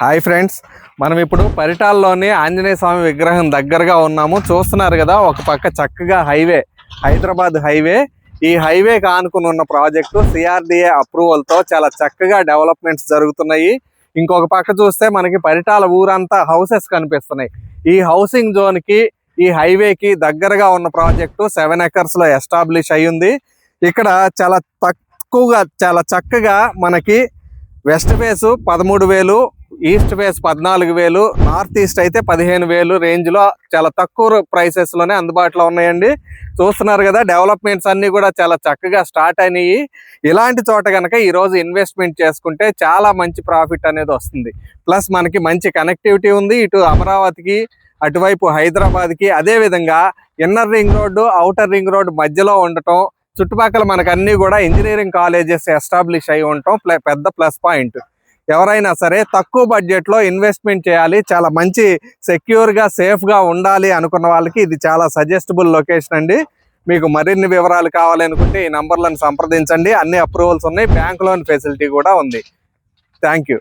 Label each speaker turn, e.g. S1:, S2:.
S1: Hi friends, మనం ఇప్పుడు పరిటాల్లోని ఆంజనేయ స్వామి విగ్రహం దగ్గరగా ఉన్నాము. చూస్తున్నారు కదా, ఒక పక్క చక్కగా హైవే, హైదరాబాద్ హైవే. ఈ హైవేకి ఆనుకుని ఉన్న ప్రాజెక్టు సిఆర్డిఏ అప్రూవల్తో చాలా చక్కగా డెవలప్మెంట్స్ జరుగుతున్నాయి. ఇంకొక పక్క చూస్తే మనకి పరిటాల ఊరంతా హౌసెస్ కనిపిస్తున్నాయి. ఈ హౌసింగ్ జోన్కి ఈ హైవేకి దగ్గరగా ఉన్న ప్రాజెక్టు 7 acres ఎస్టాబ్లిష్ అయ్యింది. ఇక్కడ చాలా తక్కువగా, చాలా చక్కగా మనకి west face 13,000, east face 14,000, north east అయితే 15,000 రేంజ్లో చాలా తక్కువ ప్రైసెస్లోనే అందుబాటులో ఉన్నాయండి. చూస్తున్నారు కదా, డెవలప్మెంట్స్ అన్నీ కూడా చాలా చక్కగా స్టార్ట్ అయినాయి. ఇలాంటి చోట కనుక ఈరోజు ఇన్వెస్ట్మెంట్ చేసుకుంటే చాలా మంచి ప్రాఫిట్ అనేది వస్తుంది. ప్లస్ మనకి మంచి కనెక్టివిటీ ఉంది, ఇటు అమరావతికి, అటువైపు హైదరాబాద్కి. అదేవిధంగా inner ring road, outer ring road మధ్యలో ఉండటం, చుట్టుపక్కల మనకు అన్నీ కూడా ఇంజనీరింగ్ కాలేజెస్ ఎస్టాబ్లిష్ అయి ఉండటం పెద్ద ప్లస్ పాయింట్. ఎవరైనా సరే తక్కువ బడ్జెట్లో ఇన్వెస్ట్మెంట్ చేయాలి, చాలా మంచి సెక్యూర్గా సేఫ్గా ఉండాలి అనుకున్న వాళ్ళకి ఇది చాలా సజెస్టబుల్ లొకేషన్ అండి. మీకు మరిన్ని వివరాలు కావాలి అనుకుంటే ఈ నంబర్లను సంప్రదించండి. అన్ని అప్రూవల్స్ ఉన్నాయి, బ్యాంక్ లోన్ ఫెసిలిటీ కూడా ఉంది. Thank you.